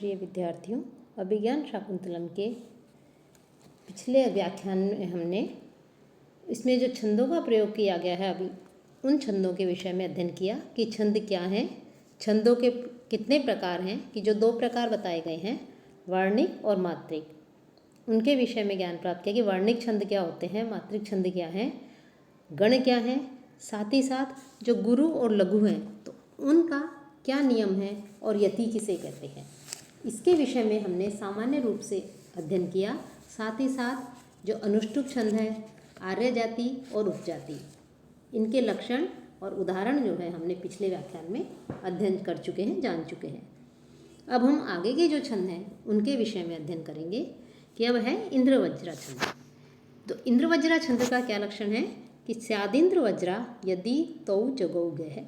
प्रिय विद्यार्थियों, अभिज्ञान शाकुंतलम के पिछले व्याख्यान में हमने इसमें जो छंदों का प्रयोग किया गया है अभी उन छंदों के विषय में अध्ययन किया कि छंद क्या हैं, छंदों के कितने प्रकार हैं, कि जो दो प्रकार बताए गए हैं वर्णिक और मात्रिक, उनके विषय में ज्ञान प्राप्त किया कि वर्णिक छंद क्या होते हैं, मात्रिक छंद क्या हैं, गण क्या हैं, साथ ही साथ जो गुरु और लघु हैं तो उनका क्या नियम है और यति किसे कहते हैं, इसके विषय में हमने सामान्य रूप से अध्ययन किया। साथ ही साथ जो अनुष्टुप छंद है, आर्य जाति और उपजाति, इनके लक्षण और उदाहरण जो है हमने पिछले व्याख्यान में अध्ययन कर चुके हैं, जान चुके हैं। अब हम आगे के जो छंद हैं उनके विषय में अध्ययन करेंगे कि अब है इंद्रवज्रा छंद। तो इंद्रवज्रा छंद का क्या लक्षण है कि स्यादिंद्र वज्रा यदि तौ जगौ गय,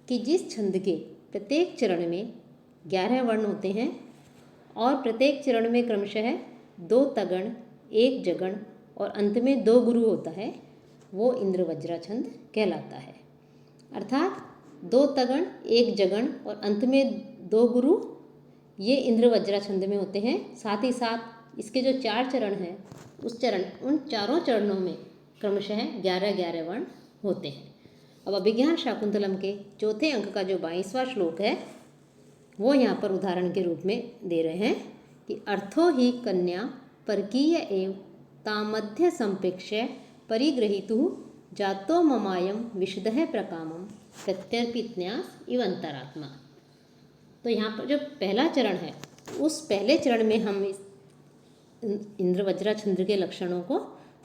कि जिस छंद के प्रत्येक चरण में 11 वर्ण होते हैं और प्रत्येक चरण में क्रमशः 2 तगण, 1 जगण और अंत में 2 गुरु होता है, वो इंद्रवज्रा छंद कहलाता है। अर्थात 2 तगण, 1 जगण और अंत में 2 गुरु, ये इंद्रवज्रा छंद में होते हैं। साथ ही साथ इसके जो 4 चरण हैं उन चारों चरणों में क्रमशः 11-11 वर्ण होते हैं। अब अभिज्ञान शाकुंतलम के चौथे अंक का जो 22वां श्लोक है वो यहाँ पर उदाहरण के रूप में दे रहे हैं कि अर्थो ही कन्या परकीय एव तामध्य संप्रेक्ष्य परिगृहीतु जातो ममायम विशुद्धः प्रकामम प्रत्यर्पितन्यास इव अंतरात्मा। तो यहाँ पर जो पहला चरण है उस पहले चरण में हम इस इंद्रवज्रा छंद के लक्षणों को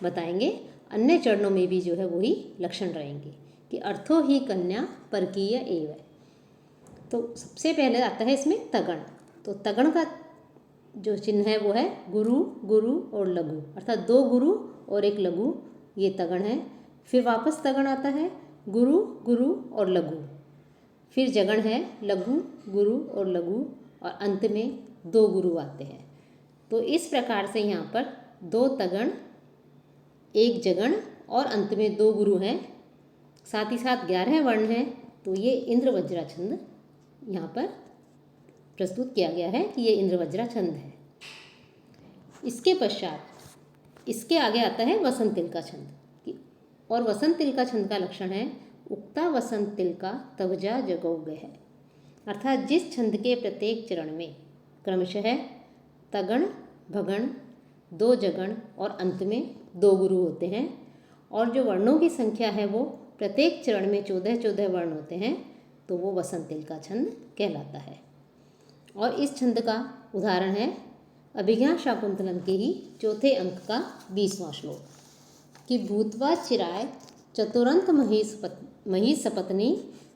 बताएंगे, अन्य चरणों में भी जो है वही लक्षण रहेंगे कि अर्थो ही कन्या परकीय एव। तो सबसे पहले आता है इसमें तगण। तो तगण का जो चिन्ह है वो है गुरु, गुरु और लघु, अर्थात 2 गुरु और 1 लघु, ये तगण है। फिर वापस तगण आता है गुरु, गुरु और लघु, फिर जगण है लघु, गुरु और लघु और अंत में 2 गुरु आते हैं। तो इस प्रकार से यहाँ पर 2 तगण, 1 जगण और अंत में 2 गुरु हैं, साथ ही साथ 11 वर्ण हैं। तो ये इंद्रवज्रा छंद यहाँ पर प्रस्तुत किया गया है कि ये इंद्रवज्रा छंद है। इसके पश्चात इसके आगे आता है वसंत तिलका छंद, और वसंत तिलका छंद का लक्षण है उक्ता वसंत तिलका तवजा जगौ गय, अर्थात जिस छंद के प्रत्येक चरण में क्रमशः तगण, भगण, 2 जगण और अंत में 2 गुरु होते हैं और जो वर्णों की संख्या है वो प्रत्येक चरण में 14-14 वर्ण होते हैं, तो वो वसंत तिलका छंद कहलाता है। और इस छंद का उदाहरण है अभिज्ञान शाकुंतलम के ही चौथे अंक का 20वां श्लोक कि भूतवा चिराय चतुरंत महिसपत्नी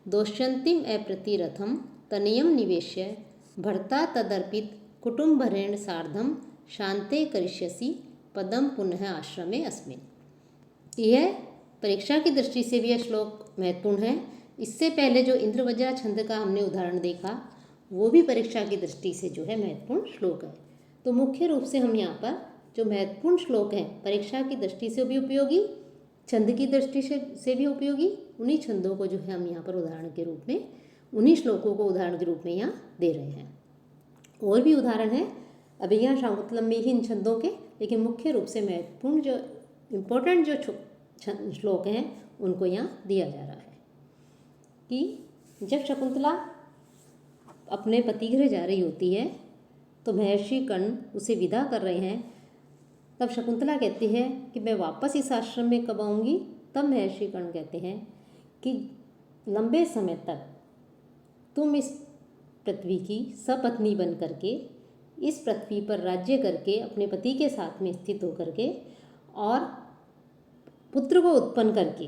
दोष्यंतिम अप्रतिरथम तनयम निवेश्य भर्ता तदर्पित कुटुंबरेण सार्धम शांते करिष्यसि पदम पुनः आश्रमे अस्मिन्। यह परीक्षा की दृष्टि से भी यह श्लोक महत्वपूर्ण है। इससे पहले जो इंद्रवज्रा छंद का हमने उदाहरण देखा वो भी परीक्षा की दृष्टि से जो है महत्वपूर्ण श्लोक है। तो मुख्य रूप से हम यहाँ पर जो महत्वपूर्ण श्लोक हैं परीक्षा की दृष्टि से भी उपयोगी, छंद की दृष्टि से भी उपयोगी, उन्हीं छंदों को जो है हम यहाँ पर उदाहरण के रूप में, उन्हीं श्लोकों को उदाहरण के रूप में यहाँ दे रहे हैं। और भी उदाहरण है अभिज्ञान शाकुंतलम में ही इन छंदों के, लेकिन मुख्य रूप से महत्वपूर्ण जो इम्पोर्टेंट जो श्लोक हैं उनको यहाँ दिया जा रहा है कि जब शकुंतला अपने पति गृह जा रही होती है तो महर्षि कर्ण उसे विदा कर रहे हैं, तब शकुंतला कहती है कि मैं वापस इस आश्रम में कब आऊँगी। तब महर्षि कर्ण कहते हैं कि लंबे समय तक तुम इस पृथ्वी की सपत्नी बन करके इस पृथ्वी पर राज्य करके अपने पति के साथ में स्थित होकर के और पुत्र को उत्पन्न करके,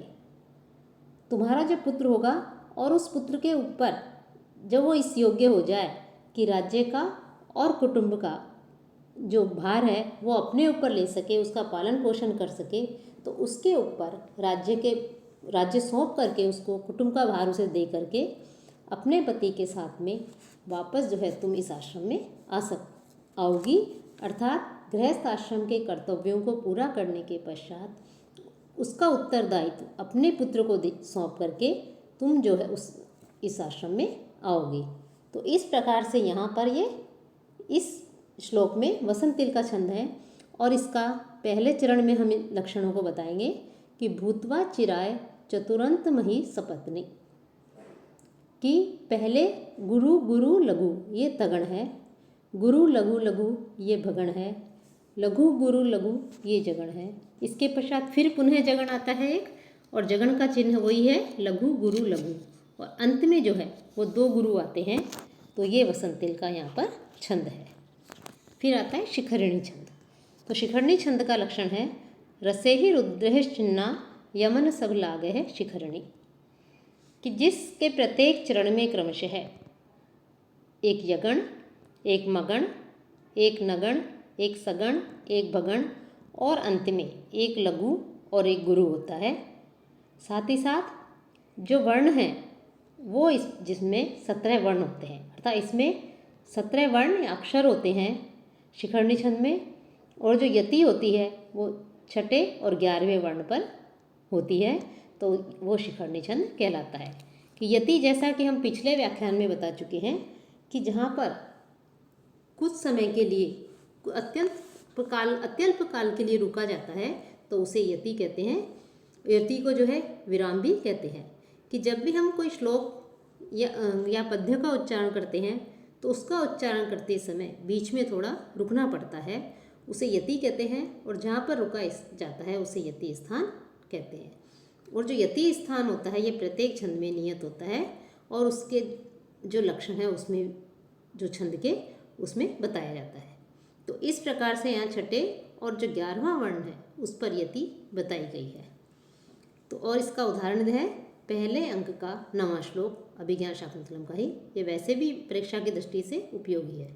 तुम्हारा जब पुत्र होगा और उस पुत्र के ऊपर जब वो इस योग्य हो जाए कि राज्य का और कुटुंब का जो भार है वो अपने ऊपर ले सके, उसका पालन पोषण कर सके, तो उसके ऊपर राज्य सौंप करके उसको कुटुंब का भार उसे दे करके अपने पति के साथ में वापस जो है तुम इस आश्रम में आओगी। अर्थात गृहस्थ आश्रम के कर्तव्यों को पूरा करने के पश्चात उसका उत्तरदायित्व अपने पुत्र को सौंप करके तुम जो है इस आश्रम में आओगे। तो इस प्रकार से यहाँ पर ये इस श्लोक में वसंतिल का छंद है और इसका पहले चरण में हम इन लक्षणों को बताएंगे कि भूतवा चिराय चतुरंत मही सपत्नी, कि पहले गुरु गुरु लघु ये तगण है, गुरु लघु लघु ये भगण है, लघु गुरु लघु ये जगण है। इसके पश्चात फिर पुनः जगण आता है एक, और जगण का चिन्ह वही है लघु गुरु लघु, और अंत में जो है वो 2 गुरु आते हैं। तो ये वसंतिल का यहाँ पर छंद है। फिर आता है शिखरिणी छंद। तो शिखरिणी छंद का लक्षण है रसे ही रुद्रश्चिन्ना यमन सब लागे है शिखरिणी, कि जिसके प्रत्येक चरण में क्रमशः एक यगण, एक मगण, एक नगण, एक सगण, एक भगण और अंत में एक लघु और एक गुरु होता है। साथ ही साथ जो वर्ण हैं वो जिसमें 17 वर्ण होते हैं, अर्थात इसमें 17 वर्ण या अक्षर होते हैं शिखरिणी छंद में, और जो यति होती है वो 6ठे और 11वें वर्ण पर होती है। तो वो शिखरिणी छंद कहलाता है। कि यति, जैसा कि हम पिछले व्याख्यान में बता चुके हैं, कि जहाँ पर कुछ समय के लिए अत्यल्प काल के लिए रुका जाता है तो उसे यति कहते हैं। यति को जो है विराम भी कहते हैं। कि जब भी हम कोई श्लोक या पद्य का उच्चारण करते हैं तो उसका उच्चारण करते समय बीच में थोड़ा रुकना पड़ता है, उसे यति कहते हैं। और जहाँ पर रुका जाता है उसे यति स्थान कहते हैं। और जो यति स्थान होता है ये प्रत्येक छंद में नियत होता है, और उसके जो लक्षण है उसमें जो छंद के उसमें बताया जाता है। तो इस प्रकार से यहाँ 6ठे और जो 11वां वर्ण है उस पर यति बताई गई है। तो और इसका उदाहरण है पहले अंक का 9वां श्लोक अभिज्ञान शाकुंतलम का ही। ये वैसे भी परीक्षा की दृष्टि से उपयोगी है।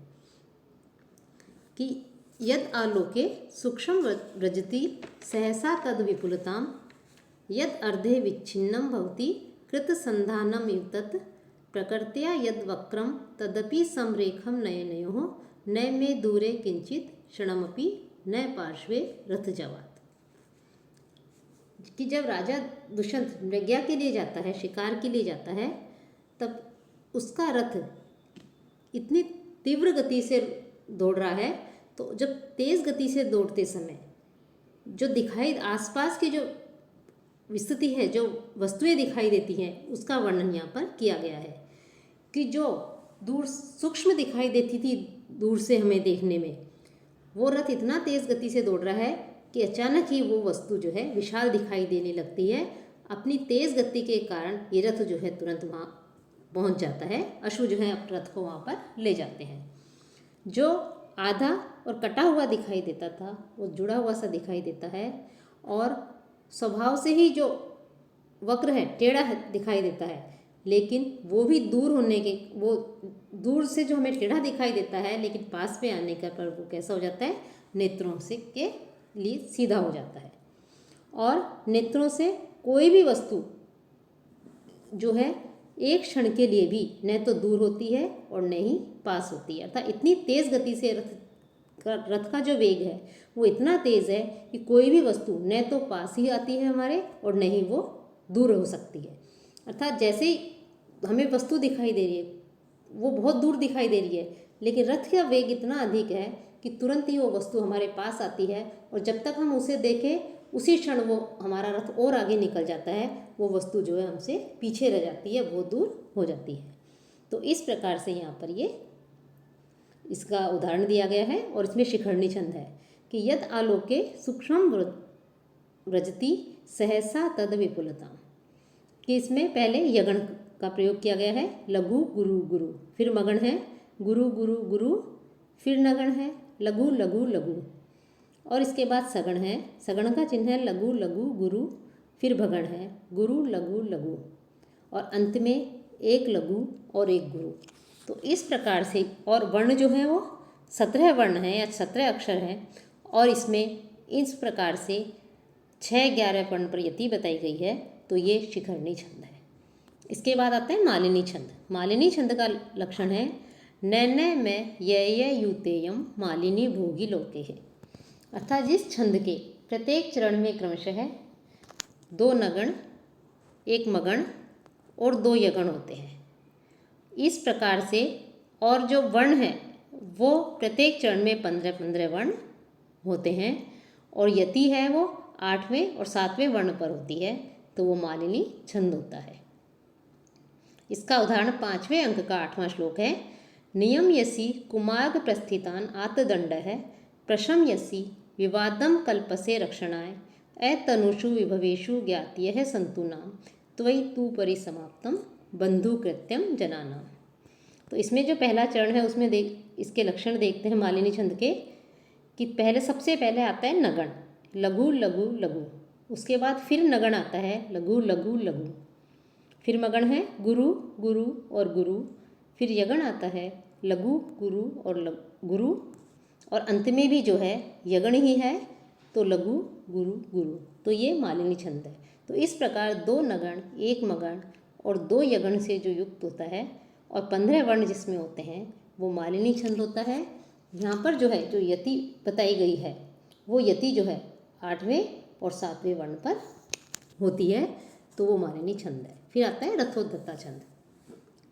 कि यद आलोके सूक्ष्म व्रजति सहसा तद विपुलताम, यद अर्धे विच्छिन्नं भवति कृत संधानम युतत, प्रकृत्या यद वक्रम तदपि समरेखम नयनयोः, न मे दूरे किंचित क्षणमपि न पार्श्वे रथ जवात। कि जब राजा दुष्यंत मृगया के लिए जाता है, शिकार के लिए जाता है, तब उसका रथ इतनी तीव्र गति से दौड़ रहा है, तो जब तेज़ गति से दौड़ते समय जो दिखाई आसपास की जो विस्तृति है, जो वस्तुएं दिखाई देती हैं, उसका वर्णन यहाँ पर किया गया है। कि जो दूर सूक्ष्म दिखाई देती थी दूर से हमें देखने में, वो रथ इतना तेज़ गति से दौड़ रहा है कि अचानक ही वो वस्तु जो है विशाल दिखाई देने लगती है। अपनी तेज़ गति के कारण ये रथ जो है तुरंत वहाँ पहुँच जाता है। अश्व जो है रथ को वहाँ पर ले जाते हैं। जो आधा और कटा हुआ दिखाई देता था वो जुड़ा हुआ सा दिखाई देता है, और स्वभाव से ही जो वक्र है टेढ़ा दिखाई देता है, लेकिन वो भी दूर होने के, वो दूर से जो हमें टेढ़ा दिखाई देता है, लेकिन पास में आने का पर वो कैसा हो जाता है, नेत्रों से के लिए सीधा हो जाता है। और नेत्रों से कोई भी वस्तु जो है एक क्षण के लिए भी न तो दूर होती है और न ही पास होती है। अर्थात इतनी तेज़ गति से रथ का जो वेग है वो इतना तेज़ है कि कोई भी वस्तु न तो पास ही आती है हमारे और न ही वो दूर हो सकती है। अर्थात जैसे ही हमें वस्तु दिखाई दे रही है वो बहुत दूर दिखाई दे रही है, लेकिन रथ का वेग इतना अधिक है कि तुरंत ही वो वस्तु हमारे पास आती है, और जब तक हम उसे देखें उसी क्षण वो हमारा रथ और आगे निकल जाता है, वो वस्तु जो है हमसे पीछे रह जाती है, बहुत दूर हो जाती है। तो इस प्रकार से यहाँ पर ये इसका उदाहरण दिया गया है। और इसमें शिखरिणी छंद है कि यद आलोके सूक्ष्म व्रजति सहसा तद विपुलता, कि इसमें पहले यगण का प्रयोग किया गया है, लघु गुरु गुरु, फिर मगण है गुरु गुरु गुरु, फिर नगण है लघु लघु लघु, और इसके बाद सगण है, सगण का चिन्ह है लघु लघु गुरु, फिर भगण है गुरु लघु लघु, और अंत में एक लघु और एक गुरु। तो इस प्रकार से, और वर्ण जो है वो 17 वर्ण हैं या 17 अक्षर हैं, और इसमें इस प्रकार से 6-11 वर्ण पर यति बताई गई है। तो ये शिखरिणी छंद है। इसके बाद आता है मालिनी छंद। मालिनी छंद का लक्षण है नैन में ये यूतेयम मालिनी भोगी लोके है। अर्थात जिस छंद के प्रत्येक चरण में क्रमशः 2 नगण, 1 मगण और 2 यगण होते हैं। इस प्रकार से और जो वर्ण है वो प्रत्येक चरण में 15-15 वर्ण होते हैं, और यति है वो 8वें और 7वें वर्ण पर होती है, तो वो मालिनी छंद होता है। इसका उदाहरण 5वें अंक का 8वां श्लोक है। नियम यसी कुमार्ग प्रस्थितान आतदंड है, प्रशम यसी विवादम कल्पसे रक्षणाय, अतनुषु विभवेषु ज्ञातीय संतु नाम, त्वयि तु परिसमाप्तम बंधु कृत्यम जनानाम। तो इसमें जो पहला चरण है उसमें इसके लक्षण देखते हैं मालिनी छंद के, कि सबसे पहले आता है नगण, लघु लघु लघु, उसके बाद फिर नगण आता है लघु लघु लघु, फिर मगण है गुरु गुरु और गुरु, फिर यगण आता है लघु गुरु और गुरु, और अंत में भी जो है यगण ही है, तो लघु गुरु गुरु। तो ये मालिनी छंद है। तो इस प्रकार 2 नगण, 1 मगण और 2 यगण से जो युक्त होता है और 15 वर्ण जिसमें होते हैं वो मालिनी छंद होता है। यहाँ पर जो है जो यति बताई गई है वो यति जो है 8वें और 7वें वर्ण पर होती है, तो वो मालिनी छंद है। फिर आता है रथोद्धता छंद।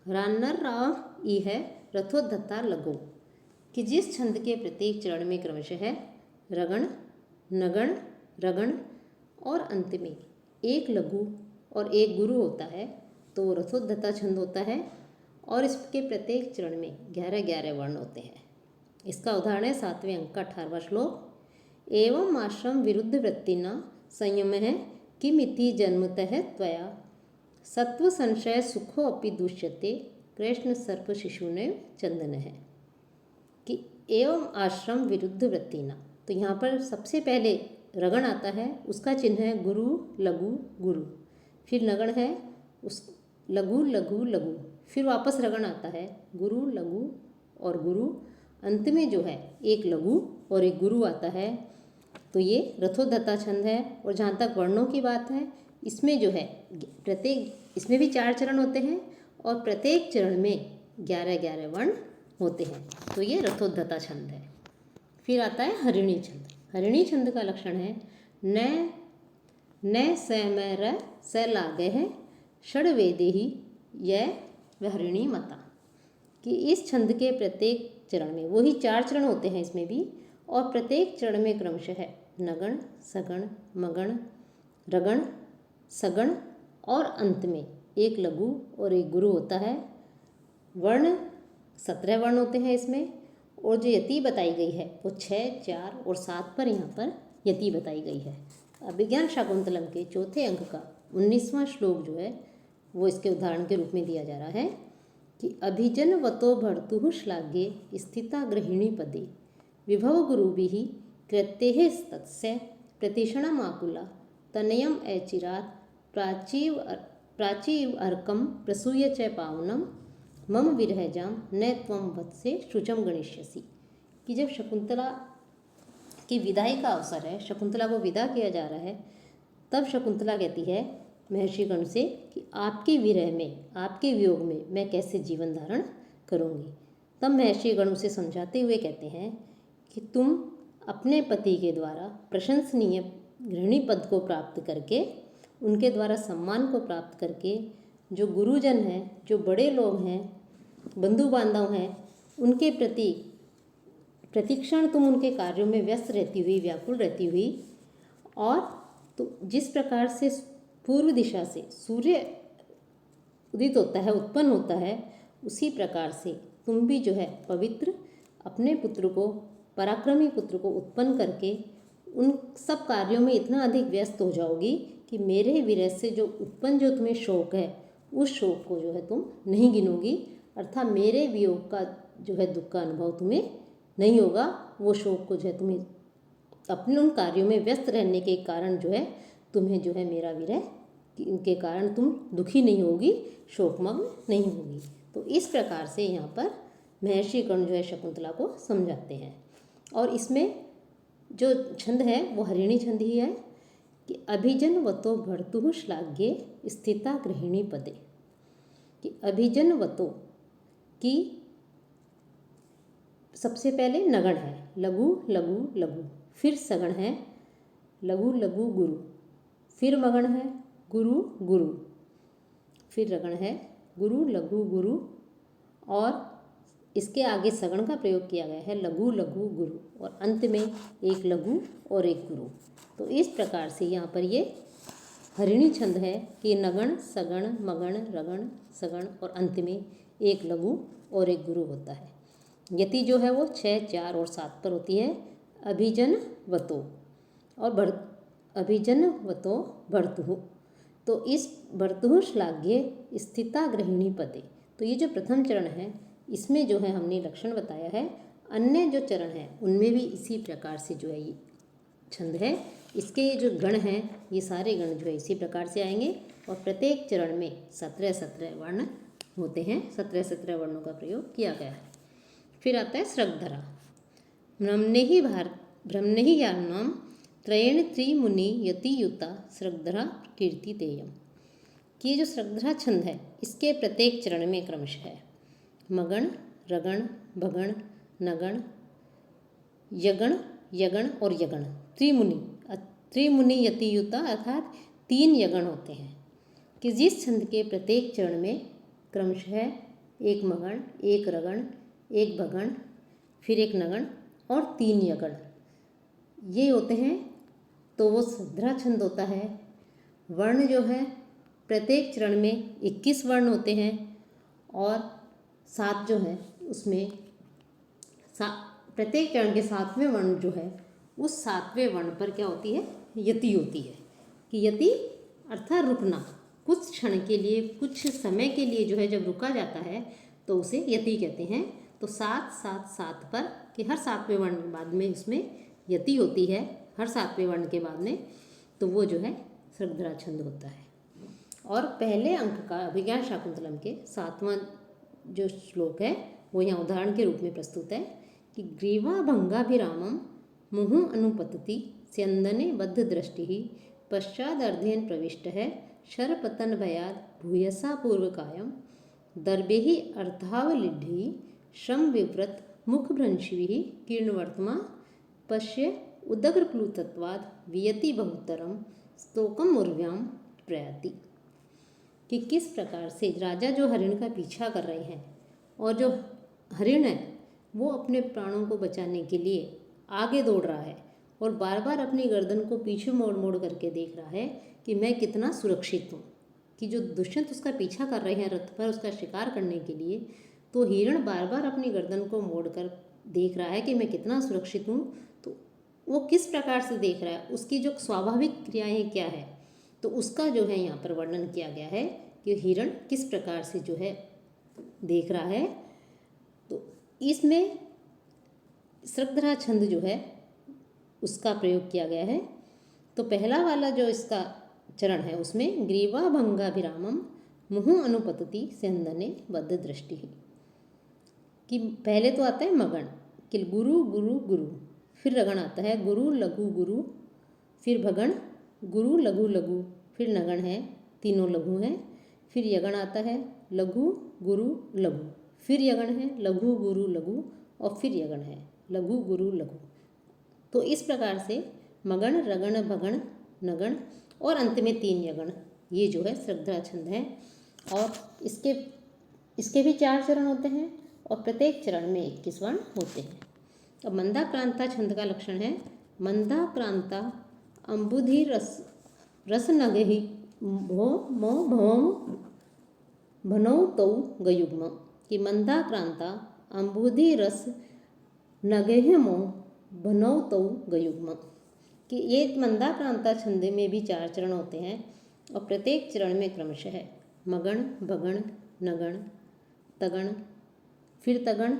रान्नर राव ई है रथोद्धता लघु, कि जिस छंद के प्रत्येक चरण में क्रमशः है रगण, नगण, रगण और अंत में 1 लघु और 1 गुरु होता है, तो वो रथोद्धता छंद होता है, और इसके प्रत्येक चरण में 11-11 वर्ण होते हैं। इसका उदाहरण है 7वें अंक का 18वां श्लोक। एवं आश्रम विरुद्ध वृत्तिना संयम है, किमिति जन्मतः त्वया, सत्व संशय सुखो अपि दुष्यते, कृष्ण सर्प शिशु ने चंदन है। कि एवं आश्रम विरुद्ध वृत्तिना, तो यहाँ पर सबसे पहले रगण आता है, उसका चिन्ह है गुरु लघु गुरु, फिर नगण है उस लघु लघु लघु, फिर वापस रगण आता है गुरु लघु और गुरु, अंत में जो है 1 लघु और 1 गुरु आता है, तो ये रथोद्धता छंद है। और जहाँ तक वर्णों की बात है, इसमें जो है इसमें भी 4 चरण होते हैं और प्रत्येक चरण में 11-11 वर्ण होते हैं, तो ये रथोद्धता छंद है। फिर आता है हरिणी छंद। हरिणी छंद का लक्षण है न सैमर स लागे है, षड्वेदे ही यह हरिणी मता, कि इस छंद के प्रत्येक चरण में, वही 4 चरण होते हैं इसमें भी, और प्रत्येक चरण में क्रमशः है नगण, सगण, मगण, रगण, सगण और अंत में 1 लघु और 1 गुरु होता है। वर्ण 17 वर्ण होते हैं इसमें, और जो यति बताई गई है वो 6, 4 और 7 पर यहाँ पर यति बताई गई है। अभिज्ञान शाकुंतलम के 4थे अंक का 19वां श्लोक जो है वो इसके उदाहरण के रूप में दिया जा रहा है कि अभिजनवतो भर्तुः श्लाघ्ये स्थिता गृहिणी पदे, विभव गुरुभिः कृत्यैः तस्य प्रतिषणमाकुला, तनयम ऐचिरात् प्राचीव अर्कम प्रसूय च पावनम, मम विरहजाम न त्वं वत्से शुचम गणिष्यसि। कि जब शकुंतला की विदाई का अवसर है, शकुंतला को विदा किया जा रहा है, तब शकुंतला कहती है महर्षि गण से कि आपके विरह में, आपके वियोग में मैं कैसे जीवन धारण करूँगी। तब महर्षि गण उसे समझाते हुए कहते हैं कि तुम अपने पति के द्वारा प्रशंसनीय गृहिणी पद को प्राप्त करके, उनके द्वारा सम्मान को प्राप्त करके, जो गुरुजन हैं, जो बड़े लोग हैं, बंधु बांधव हैं, उनके प्रति प्रतिक्षण तुम उनके कार्यों में व्यस्त रहती हुई, व्याकुल रहती हुई, और तो जिस प्रकार से पूर्व दिशा से सूर्य उदित होता है, उत्पन्न होता है, उसी प्रकार से तुम भी जो है पवित्र अपने पुत्र को, पराक्रमी पुत्र को उत्पन्न करके उन सब कार्यों में इतना अधिक व्यस्त हो जाओगी कि मेरे विरह से जो उत्पन्न जो तुम्हें शोक है, उस शोक को जो है तुम नहीं गिनोगी, अर्थात मेरे वियोग का जो है दुख का अनुभव तुम्हें नहीं होगा। वो शोक को जो है तुम्हें अपने उन कार्यों में व्यस्त रहने के कारण जो है तुम्हें जो है मेरा विरह के कारण तुम दुखी नहीं होगी, शोकमग्न नहीं होगी। तो इस प्रकार से यहाँ पर महर्षि कर्ण जो है शकुंतला को समझाते हैं। और इसमें जो छंद है वो हरिणी छंद ही है कि अभिजनवतो भर्तुः श्लाघ्ये स्थिता गृहिणी पदे, कि अभिजनवतो की सबसे पहले नगण है लघु लघु लघु, फिर सगण है लघु लघु गुरु, फिर मगण है गुरु गुरु, फिर रगण है गुरु लघु गुरु, और इसके आगे सगण का प्रयोग किया गया है, लघु लघु गुरु, और अंत में एक लघु और एक गुरु। तो इस प्रकार से यहाँ पर ये हरिणी छंद है कि नगण सगण मगण रगण सगण और अंत में एक लघु और एक गुरु होता है। यति जो है वो 6, 4 और 7 पर होती है। अभिजन वतो और अभिजन वतो भर्तुः। तो इस भर्तुः श्लाघ्य स्थिता गृहिणी पदे। तो ये जो प्रथम चरण है इसमें जो है हमने लक्षण बताया है। अन्य जो चरण है उनमें भी इसी प्रकार से जो है ये छंद है। इसके जो गण हैं ये सारे गण जो है इसी प्रकार से आएंगे और प्रत्येक चरण में 17 वर्ण होते हैं। 17 वर्णों का प्रयोग किया गया है। फिर आता है स्रग्धरा। ब्रह्मणे ही यान्नाम त्रयेण त्रिमुनि यतियुता स्रग्धरा कीर्ति तेयम। कि ये जो स्रग्धरा छंद है इसके प्रत्येक चरण में क्रमश है मगण रगण भगण नगण यगण यगण और यगण। त्रिमुनि यतियुता अर्थात 3 यगण होते हैं कि जिस छंद के प्रत्येक चरण में क्रमशः एक मगण, एक रगण, एक भगण, फिर एक नगण और 3 यगण ये होते हैं। तो वो स्रग्धरा छंद होता है। वर्ण जो है प्रत्येक चरण में 21 वर्ण होते हैं और 7 जो है उसमें प्रत्येक चरण के 7वें वर्ण जो है उस 7वें वर्ण पर क्या होती है, यति होती है। कि यति अर्थात रुकना, कुछ क्षण के लिए कुछ समय के लिए जो है जब रुका जाता है तो उसे यति कहते हैं। तो 7, 7, 7 पर कि हर 7वें वर्ण के बाद में इसमें यति होती है, हर 7वें वर्ण के बाद में, तो वो जो है स्रग्धरा छंद होता है। और पहले अंक का अभिज्ञान शाकुंतलम के 7वां जो श्लोक है वो यहाँ उदाहरण के रूप में प्रस्तुत है कि ग्रीवा भंगाभिरामम मुहुः अनुपतति स्यंदने बद्ध दृष्टि पश्चादर्धेन प्रविष्ट है शरपतन भयाद भूयसा पूर्वकायम दर्भे अर्थावलिढ़ि श्रम विव्रत मुखभ्रंशि कीर्णवर्तमा पश्य उदग्रप्लुतत्वाद वियति बहुतरम स्तोकम उर्व्याम प्रयाति। कि किस प्रकार से राजा जो हरिण का पीछा कर रहे हैं और जो हरिण है वो अपने प्राणों को बचाने के लिए आगे दौड़ रहा है और बार बार अपनी गर्दन को पीछे मोड़ मोड़ करके देख रहा है कि मैं कितना सुरक्षित हूँ। कि जो दुष्यंत उसका पीछा कर रहे हैं रथ पर उसका शिकार करने के लिए, तो हिरण बार बार अपनी गर्दन को मोड़ कर देख रहा है कि मैं कितना सुरक्षित हूँ। तो वो किस प्रकार से देख रहा है, उसकी जो स्वाभाविक क्रियाएं क्या है, तो उसका जो है यहाँ पर वर्णन किया गया है कि हिरण किस प्रकार से जो है देख रहा है। तो इसमें स्रग्धरा छंद जो है उसका प्रयोग किया गया है। तो पहला वाला जो इसका चरण है उसमें ग्रीवा भंगाभिरामम मुहुः अनुपतति स्यंदने बद्ध दृष्टि। कि पहले तो आता है मगण कि गुरु गुरु गुरु, फिर रगण आता है गुरु लघु गुरु, फिर भगण गुरु लघु लघु, फिर नगण है, तीनों लघु हैं, फिर यगण आता है लघु गुरु लघु, फिर यगण है लघु गुरु लघु और फिर यगण है लघु गुरु लघु। तो इस प्रकार से मगण रगण भगण नगण और अंत में 3 यगण, ये जो है स्रग्धरा छंद है। और इसके भी 4 चरण होते हैं और प्रत्येक चरण में 21 वर्ण होते हैं। अब मंदाक्रांता छंद का लक्षण है मंदाक्रांता अम्बुधि रसनगहि भो मो भौम भनौ तौ गयुग्म। कि मंदाक्रांता अम्बुधि रस नगेह मो भनौ तौ गयुग्म। कि ये मंदाक्रांता छंद में भी 4 चरण होते हैं और प्रत्येक चरण में क्रमशः है मगण भगण नगण तगण, फिर तगण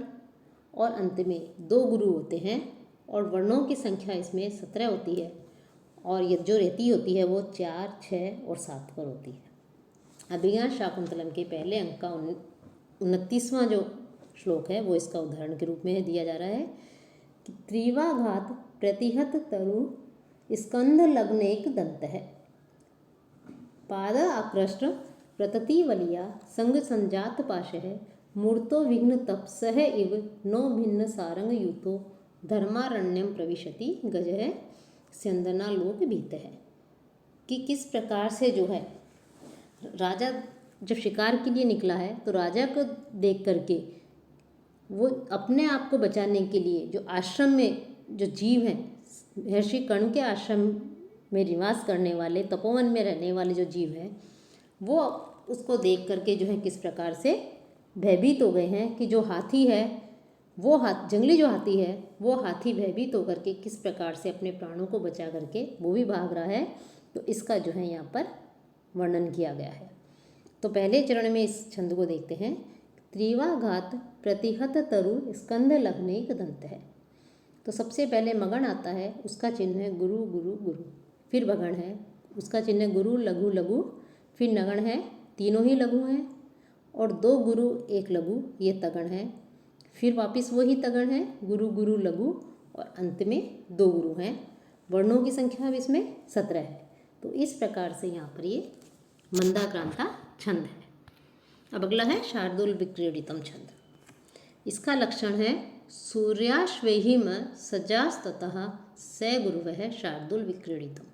और अंत में 2 गुरु होते हैं और वर्णों की संख्या इसमें 17 होती है और ये जो रहती होती है वो 4, 6 और 7 पर होती है। अभिज्ञान शाकुंतलम के पहले अंक का 29वां जो श्लोक है वो इसका उदाहरण के रूप में दिया जा रहा है कि त्रिवाघात प्रतिहत तरु स्कंद लग्नेक दंत है पाद आकृष्ट प्रतति वलिया संग संजात पाश है मूर्तो विघ्न तपसह इव नो भिन्न सारंग यूतो धर्मारण्यम प्रविशति गज है स्यंदना लोक भीत है। कि किस प्रकार से जो है राजा जब शिकार के लिए निकला है तो राजा को देख करके वो अपने आप को बचाने के लिए जो आश्रम में जो जीव हैं, महर्षि कर्ण के आश्रम में निवास करने वाले, तपोवन में रहने वाले जो जीव हैं, वो उसको देख करके जो है किस प्रकार से भयभीत हो गए हैं कि जो हाथी है वो जंगली जो हाथी है वो हाथी भयभीत होकर के किस प्रकार से अपने प्राणों को बचा करके वो भी भाग रहा है। तो इसका जो है यहाँ पर वर्णन किया गया है। तो पहले चरण में इस छंद को देखते हैं। त्रिवाघात प्रतिहत तरु स्कंद लग्नेक दंत है। तो सबसे पहले मगण आता है, उसका चिन्ह है गुरु गुरु गुरु। फिर भगण है, उसका चिन्ह है गुरु लघु लघु। फिर नगण है, तीनों ही लघु हैं, और 2 गुरु 1 लघु, ये तगण है। फिर वापस वही तगण है, गुरु गुरु लघु, और अंत में 2 गुरु हैं। वर्णों की संख्या अब इसमें 17 है। तो इस प्रकार से यहाँ पर ये मंदाक्रांता छंद है। अब अगला है शार्दूल विक्रीडितम छंद। इसका लक्षण है सूर्याश्वेहिम सजास्ततः स गुरुवः शार्दूल विक्रीडितम।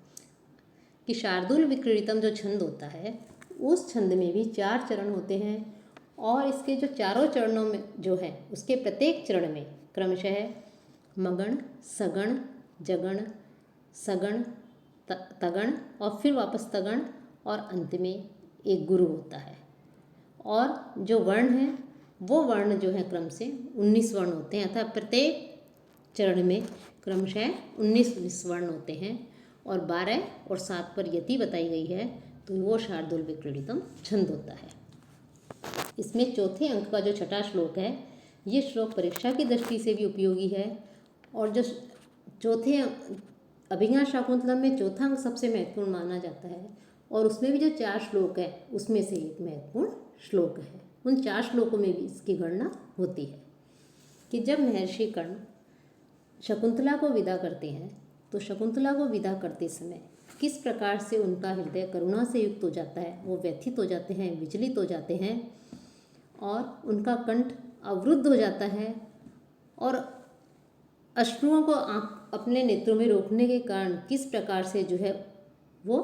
कि शार्दूल विक्रीडितम जो छंद होता है उस छंद में भी 4 चरण होते हैं, और इसके जो चारों चरणों में जो है उसके प्रत्येक चरण में क्रमशः मगण, सगण, जगण, सगण, तगण, और फिर वापस तगण, और अंत में एक गुरु होता है। और जो वर्ण है वो वर्ण जो है क्रम से 19 वर्ण होते हैं, अर्थात प्रत्येक चरण में क्रमशः 19 वर्ण होते हैं, और 12 और 7 पर यति बताई गई है। तो वो शार्दूल विक्रीडितम छंद होता है। इसमें चौथे अंक का जो 6वां श्लोक है, ये श्लोक परीक्षा की दृष्टि से भी उपयोगी है। और जो चौथे अभिज्ञान शाकुंतलम में चौथा अंक सबसे महत्वपूर्ण माना जाता है, और उसमें भी जो 4 श्लोक है उसमें से एक महत्वपूर्ण श्लोक है। उन 4 श्लोकों में भी इसकी गणना होती है कि जब महर्षि कर्ण शकुंतला को विदा करते हैं तो शकुंतला को विदा करते समय किस प्रकार से उनका हृदय करुणा से युक्त हो जाता है, वो व्यथित हो जाते हैं, विचलित हो जाते हैं, और उनका कंठ अवरुद्ध हो जाता है, और अश्रुओं को अपने नेत्रों में रोकने के कारण किस प्रकार से जो है वो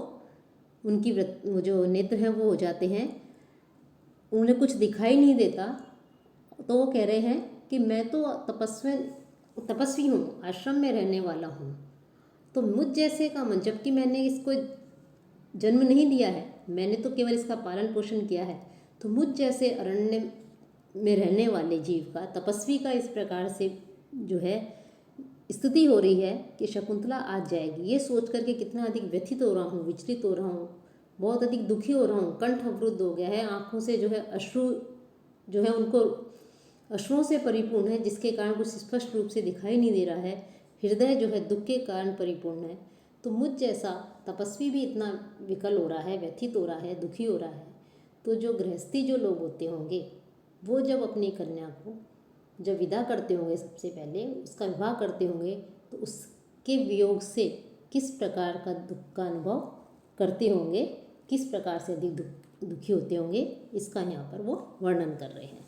उनकी वो जो नेत्र हैं वो हो जाते हैं, उन्हें कुछ दिखाई नहीं देता। तो वो कह रहे हैं कि मैं तो तपस्वी हूँ, आश्रम में रहने वाला हूँ, तो मुझ जैसे का मन, जबकि मैंने इसको जन्म नहीं दिया है, मैंने तो केवल इसका पालन पोषण किया है, तो मुझ जैसे अरण्य में रहने वाले जीव का, तपस्वी का इस प्रकार से जो है स्तुति हो रही है कि शकुंतला आज जाएगी, ये सोच करके कितना अधिक व्यथित हो रहा हूँ, विचलित हो रहा हूँ, बहुत अधिक दुखी हो रहा हूँ, कंठ अवरुद्ध हो गया है, आँखों से जो है अश्रु जो है उनको अश्रुओं से परिपूर्ण है, जिसके कारण कुछ स्पष्ट रूप से दिखाई नहीं दे रहा है, हृदय जो है दुख के कारण परिपूर्ण है। तो मुझ जैसा तपस्वी भी इतना विकल हो रहा है, व्यथित हो रहा है, दुखी हो रहा है, तो जो गृहस्थी जो लोग होते होंगे वो जब अपनी कन्या को जब विदा करते होंगे, सबसे पहले उसका विवाह करते होंगे, तो उसके वियोग से किस प्रकार का दुख का अनुभव करते होंगे, किस प्रकार से अधिक दुखी होते होंगे, इसका यहाँ पर वो वर्णन कर रहे हैं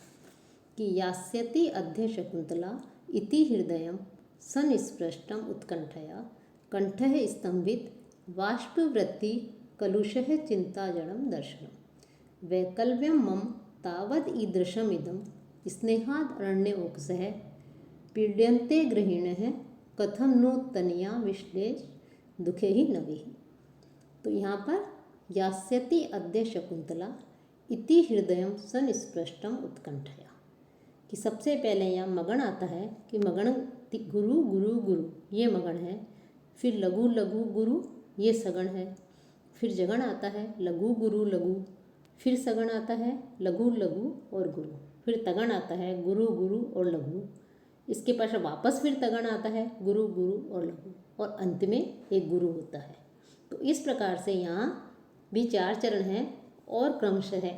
कि यास्यति अद्य शकुंतला इति हृदयं सनिस्पृष्टम उत्कंठया कंठः स्तंभित बाष्पवृत्ति कलुषः चिंताजनम दर्शनम वैकल्प्यम मम तावद ईदृशमिदं स्नेहाद अरण्योकसः पीड्यन्ते गृहिणः कथम नो तनिया विश्लेष दुखे ही नभि। तो यहाँ पर यास्यति अद्य शकुंतला इति हृदयं सनिस्पृष्टम उत्कंठया, कि सबसे पहले यहाँ मगण आता है कि मगण गुरु गुरु गुरु ये मगण है, फिर लघु लघु गुरु ये सगण है, फिर जगण आता है लघु गुरु लघु, फिर सगण आता है लघु लघु और गुरु, फिर तगण आता है गुरु गुरु और लघु, इसके पास वापस फिर तगण आता है गुरु गुरु और लघु, और अंत में एक गुरु होता है। तो इस प्रकार से यहाँ भी 4 चरण हैं, और क्रमशः है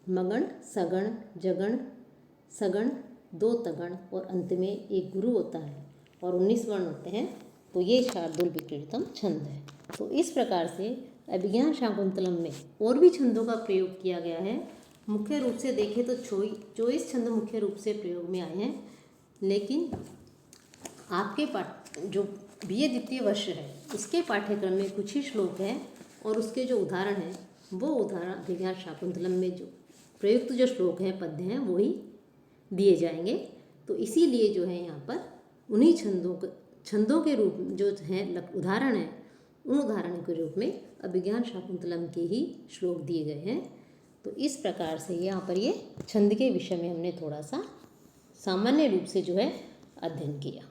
मगण, सगण, जगण, सगण, 2 तगण, और अंत में एक गुरु होता है, और 19 वर्ण होते हैं। तो ये शार्दूल विक्रीडितम छंद है। तो इस प्रकार से अभिज्ञान शाकुंतलम में और भी छंदों का प्रयोग किया गया है। मुख्य रूप से देखें तो 24 छंद मुख्य रूप से प्रयोग में आए हैं, लेकिन आपके जो BA द्वितीय वर्ष है इसके पाठ्यक्रम में कुछ ही श्लोक हैं, और उसके जो उदाहरण हैं वो उदाहरण अभिज्ञान शाकुंतलम में जो प्रयुक्त जो श्लोक हैं, पद्य हैं, वो ही दिए जाएंगे। तो इसीलिए जो है यहाँ पर उन्हीं छंदों के रूप जो हैं उदाहरण हैं, उन उदाहरण के रूप में अभिज्ञान शाकुंतलम के ही श्लोक दिए गए हैं। तो इस प्रकार से यहाँ पर ये छंद के विषय में हमने थोड़ा सा सामान्य रूप से जो है अध्ययन किया।